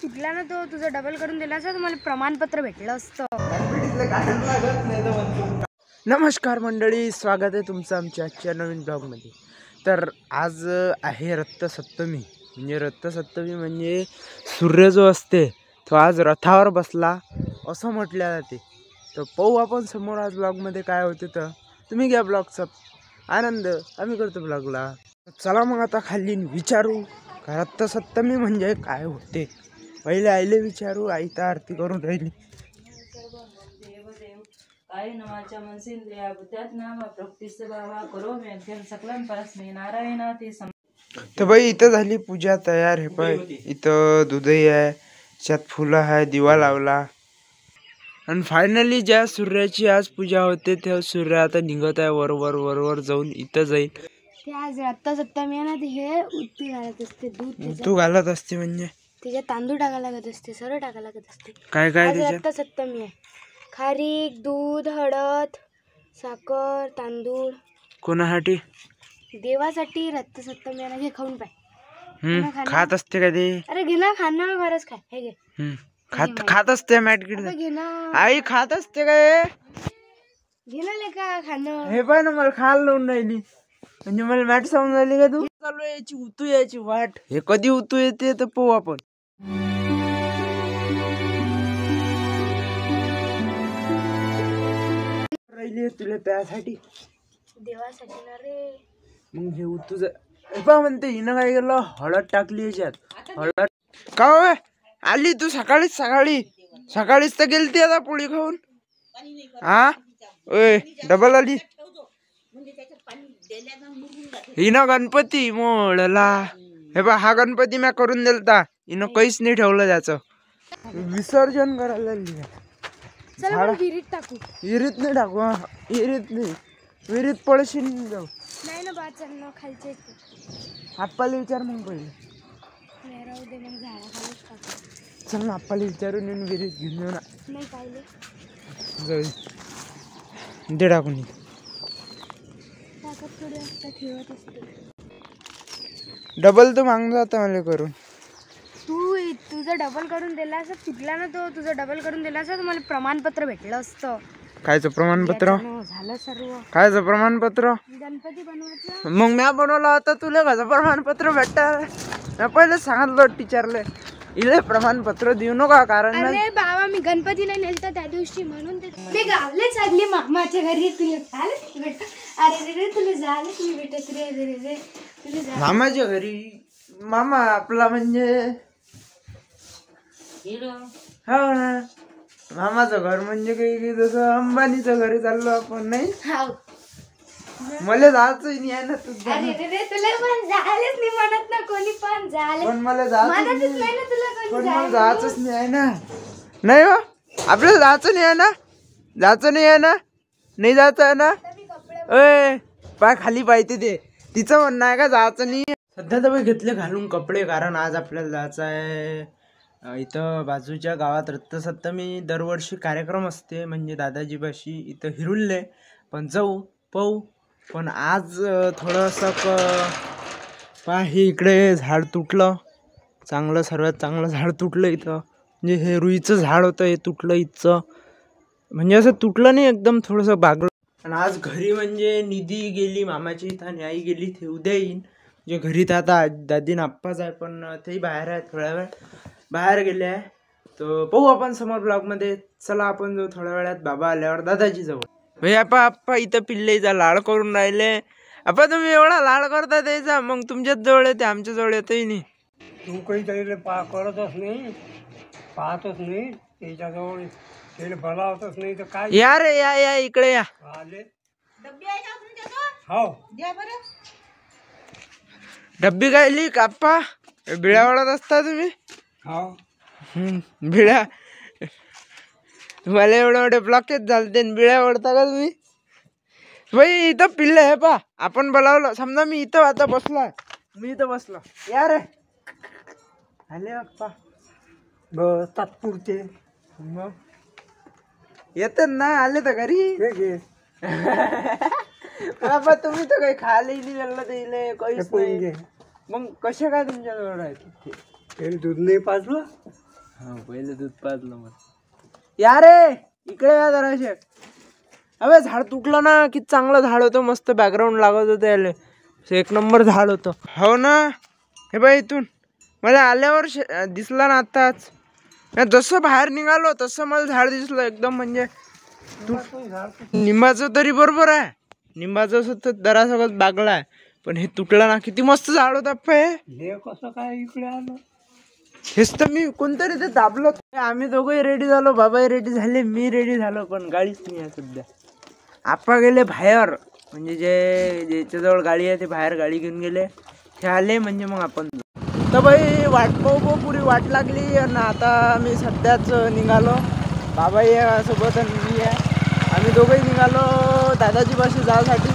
चुकला ना तो, तुझं डबल करून दिला असं तुम्हाला प्रमाणपत्र भेटलं असतं. नमस्कार मंडळी, स्वागत आहे तुमचं आमच्या आजच्या नवीन ब्लॉगमध्ये. तर आज आहे रथसप्तमी. रथसप्तमी म्हणजे सूर्य जो असते तो आज रथावर बसला असं म्हटलं जाते. तर पाहू आपण समोर आज ब्लॉगमध्ये काय होते. तर तुम्ही घ्या ब्लॉगचा आनंद, आम्ही करतो ब्लॉगला. चला मग आता खाली विचारू का रथसप्तमी म्हणजे काय होते. पहिले आईले विचारू, आई तर आरती करून राहिली. काय नमाच्या मनसेंद्रिया बुद्ध्यात नाम प्रकृतीस भावा करो मी अध्ययन सकलन परस्मै नारायणा ते तर बाई इथं झाली पूजा तयार. हे पाय इथं दूधही आहे, त्यात फुलं आहे, दिवा लावला. आणि फायनली ज्या सूर्याची आज पूजा होते त्या सूर्य आता निघत आहे वरवर वरवर जाऊन इथं जाईल. ते आज रथसप्तमी आहे ना, ते हे उत्ती घालत असते, दूध तू घालत असते म्हणजे त्याच्यात तांदूळ टाकायला लागत असते, सरळ टाकायला लागत असते. काय काय आज त्याच्यात? रथसप्तमी आहे. खारीक, दूध, हळद, साखर, तांदूळ. कोणासाठी? देवासाठी रथसप्तमी आहे ना. घे खाऊन पाय. खात असते का ते? अरे घे ना, खाणं खरंच खाय. हे घे. खात असते मॅट गिट. घे ना आई खात असते काय? घे ना लेका खाणं. हे पाय ना, मला खायला लावून राहिली म्हणजे मला मॅट समजून राहिली का तू? चालू याची उतू याची वाट. हे कधी उतू येते तर पाहू आपण. राहिली तुला त्यासाठी देवासाठी ना रे. मग हे उतू म्हणते हिनं काय केलं, हळद टाकली याच्यात. हळद का होय? आली तू सकाळीच तर गेलती आता पोळी खाऊन. हा ओय डबल आली. हिनं गणपती मोडला. हे बा हा गणपती म्या करून दिलता, हिनं काहीच नाही ठेवलं त्याचं. विसर्जन करायला लागली. चला विहिरीत टाकू. विहिरीत नाही टाकू. विहिरीत नाही, विहिरीत पळशील जाऊ. नाही ना बाद चालणं खालचे. आप्पाला विचार मग पहिले. राहू दे मग, झाडाखालीच टाकू. चल ना आप्पाला विचारून येऊन विहिरीत घेऊन येऊ ना. नाही पाहिले जाऊ दे टाकून. ताकद थोडी असता ठेवत असते. डबल तर मागून जातं मला करून. तुझं डबल करून दिला असं. चुकला ना तो, तुझं डबल करून दिला असं तुम्हाला प्रमाणपत्र भेटलं असतं. कायचं प्रमाणपत्र? झालं सर्व. कायचं प्रमाणपत्र? गणपती बनवायचं. मग म्या बनवला होता, तुला कसं प्रमाणपत्र भेटणार? मी पहिले सांगितलं टीचरले इले प्रमाणपत्र देऊ नका, कारण अरे बाबा मी गणपतीला नेलतं त्या दिवशी म्हणून मी गावले चालली मामाच्या घरी. तुला झालं भेट? अरे रे तुला झालं तुम्ही भेटत रे रे रे तुला मामाच्या घरी. मामा आपला म्हणजे हो ना, मामाचं घर म्हणजे काही जसं अंबानीचं घरी चाललो आपण. नाही मला जायचं नाही आहे ना. तुला पण झालेच नाही म्हणत ना कोणी, पण झाले पण मला जायचं नाही ना तुला कोणी. पण मला जायचंच नाही आहे ना. नाही हो, आपल्याला जायचं नाही आहे ना. जायचं नाही आहे ना. नाही जायचं आहे ना. अय पाय खाली पाहिजे ते. तिचं म्हणणं आहे का जायचं नाही. सध्या तर मी घेतले घालून कपडे, कारण आज आपल्याला जायचं आहे इथं बाजूच्या गावात रथसप्तमी. दरवर्षी कार्यक्रम असते म्हणजे दादाजीपाशी इथं हिरुल्ले. पण जाऊ पाहू. पण आज थोडंसं हे इकडे झाड तुटलं चांगलं, सर्वात चांगलं झाड तुटलं इथं. म्हणजे हे रुईचं झाड होतं, हे तुटलं इथचं. म्हणजे असं तुटलं नाही, एकदम थोडंसं बागलं. आणि आज घरी म्हणजे निधी गेली मामाची इथं आणि आई गेली. ते उद्या येईन. म्हणजे घरी तर आता दादीन आप्पाच आहे, पण तेही बाहेर आहे, थोड्या वेळ बाहेर गेले आहे. तर पाहू आपण समोर ब्लॉगमध्ये. चला आपण जाऊ थोड्या वेळात, बाबा आल्यावर दादाजी जवळ. भाई आप्पा इथं पिल्लेचा लाड करून राहिले. आप्पा तुम्ही एवढा लाड करता त्याचा, मग तुमच्याच जवळ येते, आमच्या जवळ येतही नाही. तू काही त्याला करतच नाही, पाहतच नाही त्याच्याजवळ, त्याला बोलावतच नाही तर काय. या रे या इकडे या. आले हो डब्बी गायली काप्पा. बिळ्या वळत असता तुम्ही? हो बिळ्या तुम्हाला एवढे एवढे ब्लॉकेज झालते, बिळ्या ओढता का तुम्ही? भाई इथं पिल्ले आहे पा. आपण बोलावलं समजा, मी इथं आता बसला, मी इथं बसलो. या रे आले बाप्पा. बस तात्पुरते मग येत ना, आले तर घरी. बाबा तुम्ही तर काही खायला नाही दिलं काहीच नाही. मग कसे काय तुमच्याजवळ आहे? दूध नाही पाजलं पहिले दूध पाजलं मग. या रे इकडे या जराशे. अबे झाड तुटलं ना, किती चांगलं झाड होतं, मस्त बॅकग्राऊंड लागत होतं याले, एक नंबर झाड होतं. हो ना, हे बाई इथून मला आल्यावर दिसला ना आताच. जसं बाहेर निघालो तसं मला झाड दिसलं एकदम. म्हणजे निंबाचं तरी बरोबर आहे, निंबाचं असं दरासकट बागला आहे, पण हे तुटलं ना, किती मस्त झाड होतं. हे कसं काय इकडे आलं? हेच तर मी कोणतरी ते दाबलो. आम्ही दोघंही रेडी झालो, बाबाही रेडी झाले, मी रेडी झालो, पण गाडीच नाही आहे सध्या. आप्पा गेले बाहेर, म्हणजे ज्याच्याजवळ गाडी आहे ते बाहेर गाडी घेऊन गेले. हे आले म्हणजे मग आपण तर बाई वाट पाहू पुरी वाट लागली. आणि आता मी सध्याच निघालो, बाबाही आहे सोबत आणि मी आहे. आम्ही दोघंही निघालो दादाजी पाशी जायसाठी.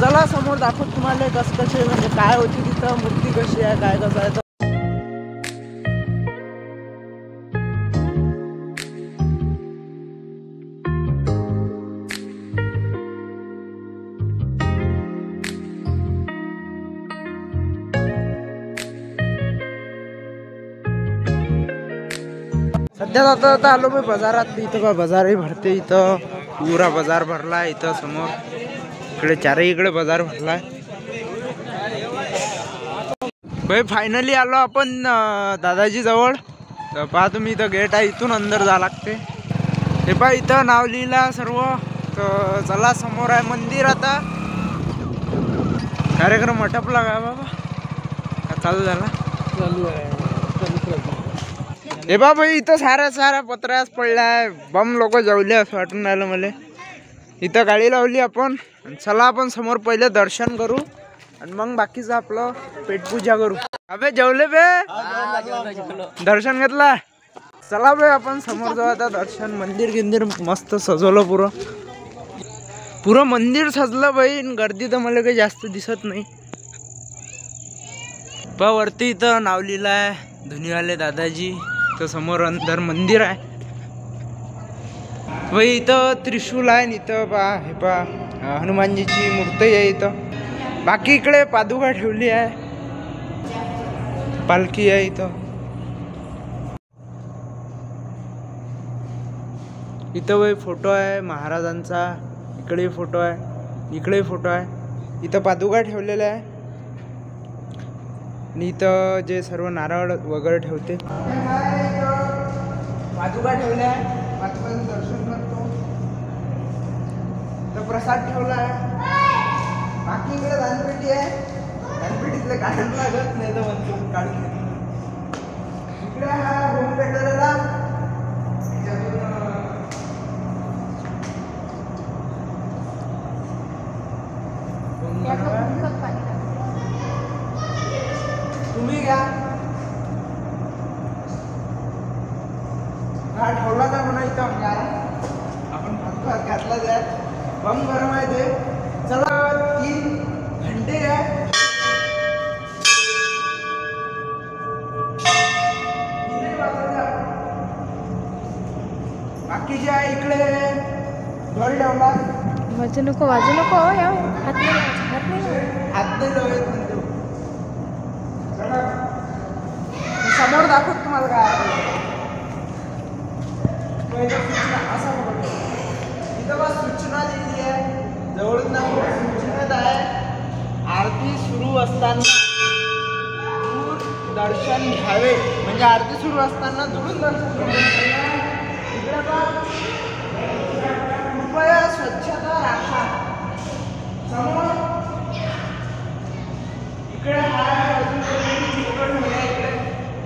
चला समोर दाखवत तुम्हाला कसं कसे, म्हणजे काय होती तिथं, मूर्ती कशी आहे, काय कसं आहे. सध्या आता आलो मी बाजारात. इथं बा बाजारही भरते, इथं पुरा बाजार भरला. इथं समोर इकडे चारही इकडे बाजार भरलाय. भाई फायनली आलो आपण दादाजी जवळ. तर पहा तुम्ही, इथं गेट आहे, इथून अंदर जा लागते. हे पहा इथं नाव लिहिला सर्व. तर चला समोर आहे मंदिर. आता कार्यक्रम अटपला का बाबा, का चालू झाला? चालू आहे. हे बा भाई इथं साऱ्या पत्र्यास पडलाय. बम लोक जेवले असं वाटून राहिलं मला. इथं गाडी लावली आपण. चला आपण समोर पहिले दर्शन करू आणि मग बाकीचं आपलं पेटपूजा करू. अबे जेवले बे, दर्शन घेतला. चला बे आपण समोर जाऊ आता. दर्शन मंदिर मस्त सजवलं, पुरं मंदिर सजलं बाई. गर्दी तर मला काही जास्त दिसत नाही. पा वरती इथं नाव लिहिलं आहे धुनीवाले दादाजी. तर समोर अंदर मंदिर आहे भाई. इथं त्रिशूल आहे. इथं पा हे पा हनुमानजीची मूर्ती आहे इथं. बाकी इकडे पादुका ठेवली आहे, पालखी आहे इथं. इथं भाई फोटो आहे महाराजांचा. इकडे फोटो आहे, इकडे फोटो आहे. इथं पादुका ठेवलेल्या आहे आणि इथं जे सर्व नारळ वगैरे ठेवते. पादुका ठेवल्या आहे, पादुकाचं दर्शन करतो. तर प्रसाद ठेवला आहे. बाकी इकडे दानपेटी आहे, दानपेटीतलं काढून लागत नाही तर म्हणतो काढून. इकडे हा होम पेटरला तुम्ही घ्या. हा ठेवला का म्हणा इथं, आपण भात घातला जाय. बम गरम आहे ते. चला 3 घंटे आहे. बाकी जे आहे इकडे ढोल ठेवला. वाजू नको हात नाही लावत म्हणतो. समोर दाखवत तुम्हाला काय असं बघतो. इथं बस सूचना दिली आहे, जवळून सूचना आहे. आरती सुरू असताना दूर दर्शन घ्यावे, म्हणजे आरती सुरू असताना दुरून दर्शन घ्यावे. इकडे बघ, कृपया स्वच्छता राखा. समोर इकडे इकडे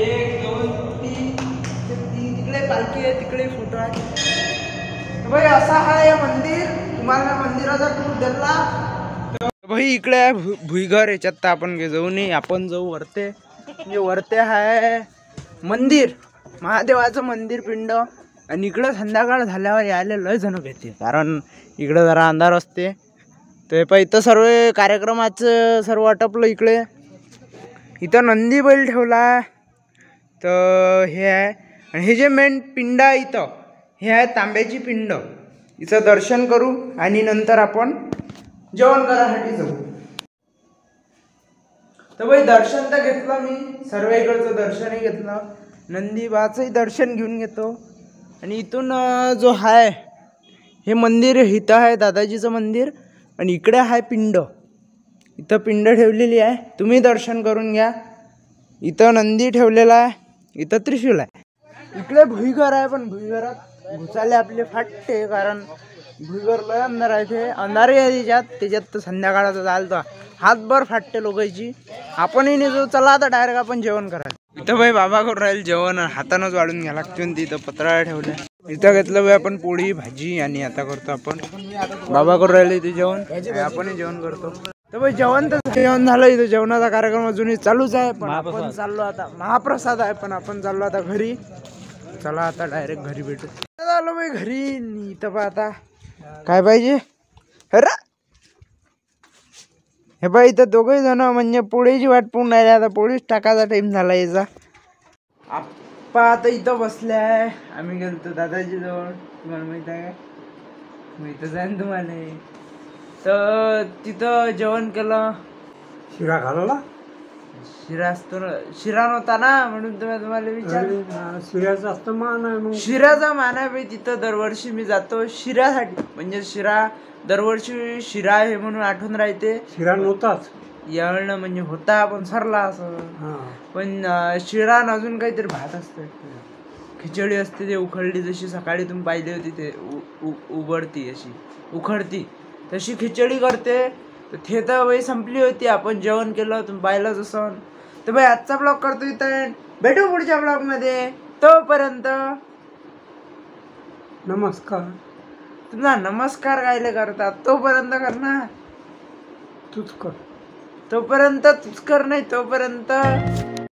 1 2 3 तिकडे पालखी आहे, तिकडे फोटो आहे. भाई असा हा हे मंदिर. तुम्हाला मंदिराचा टूर दिला भाई. इकडे आहे भुईघर. याच्यात तर आपण जाऊ नये, आपण जाऊ वरते. म्हणजे वरते आहे मंदिर, महादेवाचं मंदिर पिंड. आणि इकडं संध्याकाळ झाल्यावर यायला लय जण भेटते, कारण इकडं जरा अंधार असते. ते पण इथं सर्व कार्यक्रमाचं सर्व आटपलं. इकडे इथं नंदी बैल ठेवला. तर हे आहे. आणि हे जे मेन पिंड आहे इथं, हे आहे तांब्याची पिंड. इथं दर्शन करू आणि नंतर आपण जेवण करायसाठी जाऊ. तर बाई दर्शन तर घेतलं मी, सर्व इकडचं दर्शनही घेतलं. नंदीबाचंही दर्शन घेऊन घेतो. आणि इथून जो आहे हे मंदिर, इथं आहे दादाजीचं मंदिर आणि इकडे आहे पिंड. इथं पिंड ठेवलेली आहे, तुम्ही दर्शन करून घ्या. इथं नंदी ठेवलेला आहे, इथं त्रिशूल आहे. इकडे भुईघर आहे, पण भुईघरात घुसाले आपले फाटते, कारण भुईघर लय अंधार आहे. ते अंधारे आहे त्याच्यात तर संध्याकाळाचं चालतं हातभर फाटते लोकांची. आपणही नाही चला आता डायरेक्ट आपण जेवण करा. इथं बाई बाबा करून राहील जेवण, हातानंच वाढून घ्या लागते. तिथं पत्राळ्या ठेवल्या, इथं घेतलं बाई आपण पोळी भाजी आणि आता करतो आपण. बाबा करून राहिले इथे जेवण, आपणही जेवण करतो. तर बाई जेवण तर जेवण झालं. इथं जेवणाचा कार्यक्रम अजूनही चालूच आहे, पण आपण चाललो आता, महाप्रसाद आहे पण आपण चाललो आता घरी. चला आता डायरेक्ट घरी भेटू. आलो बाई घरी. इथं पहा आता काय पाहिजे. अरे हे बाई इथं दोघही जण म्हणजे पोळीची वाट पाहून राहिले. आता पोळीच टाकायचा टाइम झाला याचा. आप्पा आता इथं बसले आहे. आम्ही गेलतो दादाजी जवळ, तुम्हाला माहित आहे का, माहितच आहे ना तुम्हाला. तर तिथं जेवण केलं. शिरा खाल्ला. शिरा असतो ना, शिरा नव्हता ना म्हणून तुम्हाला विचार. शिऱ्याचा जास्त मान आहे. मग शिराचा मान आहे बाई तिथं. दरवर्षी मी जातो शिऱ्यासाठी, म्हणजे शिरा दरवर्षी शिरा आहे म्हणून आठवण राहते. शिरा नव्हताच यावेळेला म्हणजे होता पण सरला असं. पण शिरा आणि अजून काहीतरी भात असतं, खिचडी असते ते उखळली, जशी सकाळी तुम्ही पाहिली होती ते उघडती अशी उखडती तशी खिचडी करते. ते तर बाई संपली होती. आपण जेवण केलं, तुम्ही पाहिलं जसं. तर बाई आजचा ब्लॉग करतो इथं. भेटू पुढच्या ब्लॉग मध्ये. तोपर्यंत नमस्कार. तुमचा नमस्कार गायले करतात, तोपर्यंत कर ना. तूच कर. तोपर्यंत तूच कर, नाही तोपर्यंत